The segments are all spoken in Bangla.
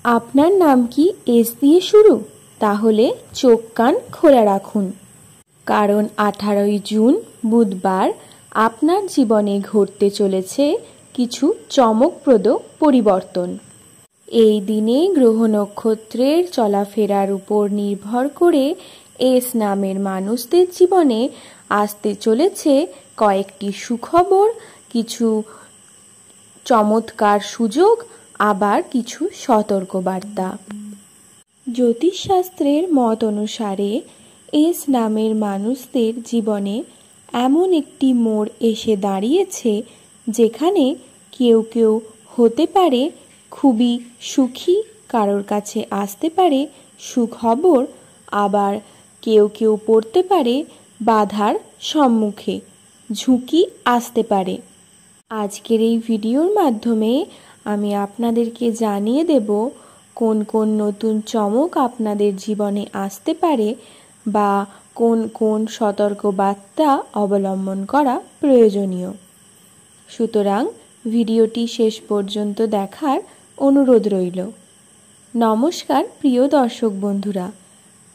আপনার নাম কি এস দিয়ে শুরু? তাহলে চোখ কান খোলা রাখুন, কারণ 18 জুন বুধবার আপনার জীবনে ঘটতে চলেছে কিছু চমকপ্রদ পরিবর্তন। এই দিনে গ্রহ নক্ষত্রের চলাফেরার উপর নির্ভর করে এস নামের মানুষদের জীবনে আসতে চলেছে কয়েকটি সুখবর, কিছু চমৎকার সুযোগ, আবার কিছু সতর্কবার্তা। জ্যোতিষশাস্ত্রের মত অনুসারে এস নামের মানুষদের জীবনে এমন একটি মোড় এসে দাঁড়িয়েছে যেখানে কেউ কেউ হতে পারে খুবই সুখী, কারোর কাছে আসতে পারে সুখবর, আবার কেউ কেউ পড়তে পারে বাধার সম্মুখে, ঝুঁকি আসতে পারে। আজকের এই ভিডিওর মাধ্যমে আমি আপনাদেরকে জানিয়ে দেব কোন কোন নতুন চমক আপনাদের জীবনে আসতে পারে বা কোন কোন সতর্কবার্তা অবলম্বন করা প্রয়োজনীয়। সুতরাং ভিডিওটি শেষ পর্যন্ত দেখার অনুরোধ রইল। নমস্কার প্রিয় দর্শক বন্ধুরা,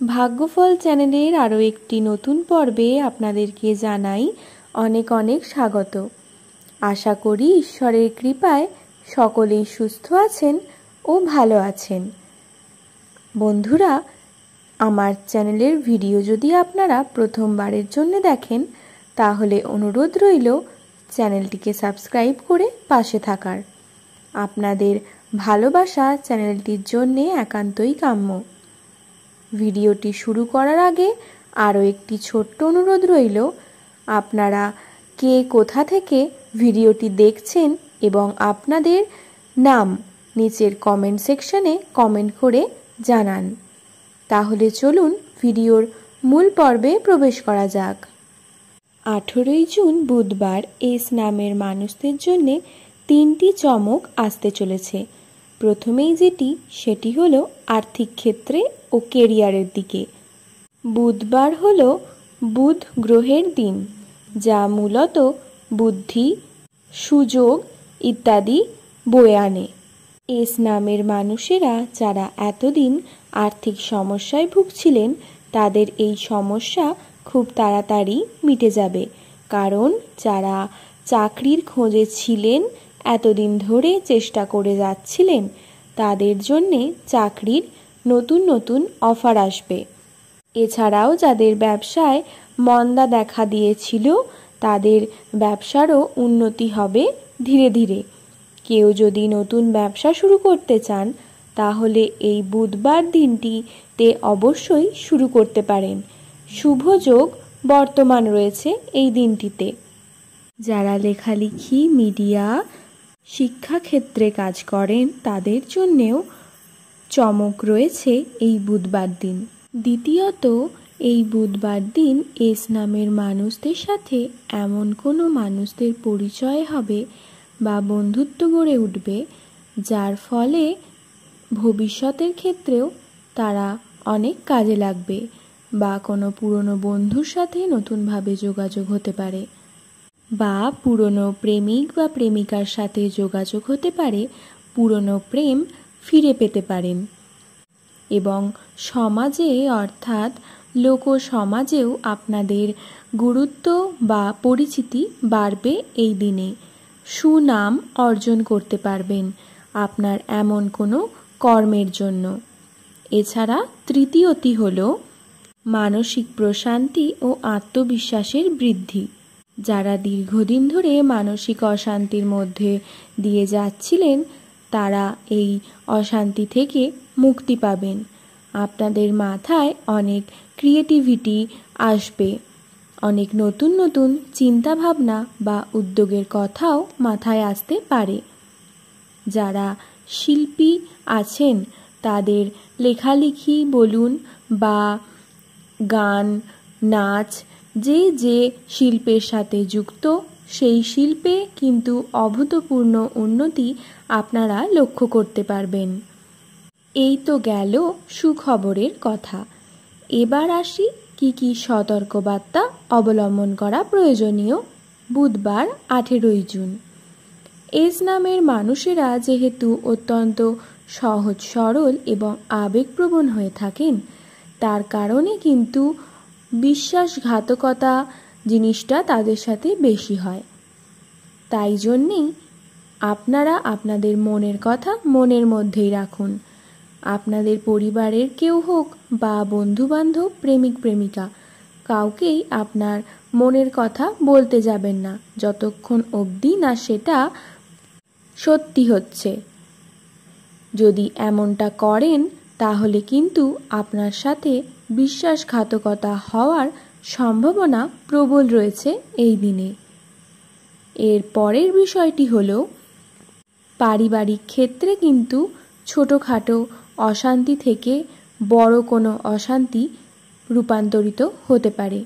ভাগ্যফল চ্যানেলের আরও একটি নতুন পর্বে আপনাদেরকে জানাই অনেক অনেক স্বাগত। আশা করি ঈশ্বরের কৃপায় সকলেই সুস্থ আছেন ও ভালো আছেন। বন্ধুরা, আমার চ্যানেলের ভিডিও যদি আপনারা প্রথমবারের জন্য দেখেন তাহলে অনুরোধ রইল চ্যানেলটিকে সাবস্ক্রাইব করে পাশে থাকার। আপনাদের ভালোবাসা চ্যানেলটির জন্যে একান্তই কাম্য। ভিডিওটি শুরু করার আগে আরও একটি ছোট্ট অনুরোধ রইল, আপনারা কে কোথা থেকে ভিডিওটি দেখছেন এবং আপনাদের নাম নিচের কমেন্ট সেকশনে কমেন্ট করে জানান। তাহলে চলুন ভিডিওর মূল পর্বে প্রবেশ করা যাক। 18 জুন বুধবার এস নামের মানুষদের জন্য 3টি চমক আসতে চলেছে। প্রথমেই সেটি হলো আর্থিক ক্ষেত্রে ও কেরিয়ারের দিকে। বুধবার হলো বুধ গ্রহের দিন, যা মূলত বুদ্ধি, সুযোগ ইত্যাদি বয়ে আনে। এস নামের মানুষেরা যারা এতদিন আর্থিক সমস্যায় ভুগছিলেন তাদের এই সমস্যা খুব তাড়াতাড়ি মিটে যাবে, কারণ যারা চাকরির খোঁজে ছিলেন, এতদিন ধরে চেষ্টা করে যাচ্ছিলেন, তাদের জন্যে চাকরির নতুন নতুন অফার আসবে। এছাড়াও যাদের ব্যবসায় মন্দা দেখা দিয়েছিল তাদের ব্যবসারও উন্নতি হবে ধীরে ধীরে। কেউ যদি নতুন ব্যবসা শুরু করতে চান তাহলে এই বুধবার দিনটিতে অবশ্যই শুরু করতে পারেন। শুভ যোগ বর্তমান রয়েছে এই দিনটিতে। যারা লেখালেখি, মিডিয়া, শিক্ষাক্ষেত্রে কাজ করেন তাদের জন্যেও চমক রয়েছে এই বুধবার দিন। দ্বিতীয়ত, এই বুধবার দিন এস নামের মানুষদের সাথে এমন কোনো মানুষদের পরিচয় হবে বা বন্ধুত্ব গড়ে উঠবে যার ফলে ভবিষ্যতের ক্ষেত্রেও তারা অনেক কাজে লাগবে, বা কোনো পুরনো বন্ধুর সাথে নতুনভাবে যোগাযোগ হতে পারে, বা পুরনো প্রেমিক বা প্রেমিকার সাথে যোগাযোগ হতে পারে, পুরনো প্রেম ফিরে পেতে পারেন। এবং সমাজে অর্থাৎ লোক সমাজেও আপনাদের গুরুত্ব বা পরিচিতি বাড়বে এই দিনে। সুনাম অর্জন করতে পারবেন আপনার এমন কোনো কর্মের জন্য। এছাড়া তৃতীয়টি হল মানসিক প্রশান্তি ও আত্মবিশ্বাসের বৃদ্ধি। যারা দীর্ঘদিন ধরে মানসিক অশান্তির মধ্যে দিয়ে যাচ্ছিলেন তারা এই অশান্তি থেকে মুক্তি পাবেন। আপনাদের মাথায় অনেক ক্রিয়েটিভিটি আসবে, অনেক নতুন নতুন চিন্তাভাবনা বা উদ্যোগের কথাও মাথায় আসতে পারে। যারা শিল্পী আছেন তাদের লেখালেখি বলুন বা গান, নাচ, যে যে শিল্পের সাথে যুক্ত সেই শিল্পে কিন্তু অভূতপূর্ণ উন্নতি আপনারা লক্ষ্য করতে পারবেন। এই তো গেল সুখবরের কথা। এবার আসি কি কি সতর্কবার্তা অবলম্বন করা প্রয়োজনীয় বুধবার 18 জুন। এস নামের মানুষেরা যেহেতু অত্যন্ত সহজ সরল এবং আবেগপ্রবণ হয়ে থাকেন, তার কারণে কিন্তু বিশ্বাসঘাতকতা জিনিসটা তাদের সাথে বেশি হয়। তাই জন্যেই আপনারা আপনাদের মনের কথা মনের মধ্যেই রাখুন। আপনাদের পরিবারের কেউ হোক বা বন্ধুবান্ধব, প্রেমিক প্রেমিকা, কাউকেই আপনার মনের কথা বলতে যাবেন না যতক্ষণ অবধি না সেটা সত্যি হচ্ছে। যদি এমনটা করেন তাহলে কিন্তু আপনার সাথে বিশ্বাসঘাতকতা হওয়ার সম্ভাবনা প্রবল রয়েছে এই দিনে। এর পরের বিষয়টি হলো, পারিবারিক ক্ষেত্রে কিন্তু ছোটোখাটো অশান্তি থেকে বড় কোনো অশান্তি রূপান্তরিত হতে পারে।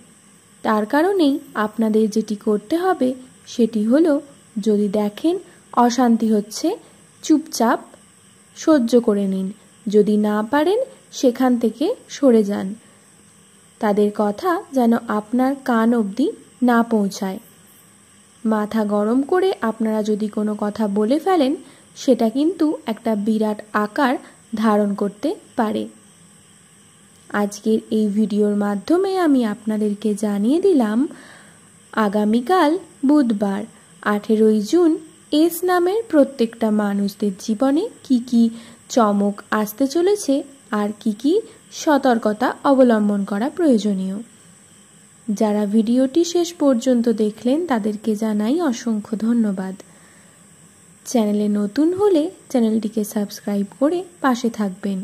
তার কারণেই আপনাদের যেটি করতে হবে সেটি হলো, যদি দেখেন অশান্তি হচ্ছে, চুপচাপ সহ্য করে নিন। যদি না পারেন সেখান থেকে সরে যান। তাদের কথা যেন আপনার কান অবধি না পৌঁছায়। মাথা গরম করে আপনারা যদি কোনো কথা বলে ফেলেন, সেটা কিন্তু একটা বিরাট আকার ধারণ করতে পারে। আজকের এই ভিডিওর মাধ্যমে আমি আপনাদেরকে জানিয়ে দিলাম, আগামীকাল বুধবার 18ই জুন এস নামের প্রত্যেকটা মানুষদের জীবনে কি কি চমক আসতে চলেছে আর কি কি সতর্কতা অবলম্বন করা প্রয়োজনীয়। যারা ভিডিওটি শেষ পর্যন্ত দেখলেন তাদেরকে জানাই অসংখ্য ধন্যবাদ। চ্যানেলে নতুন হলে চ্যানেলটিকে সাবস্ক্রাইব করে পাশে থাকবেন।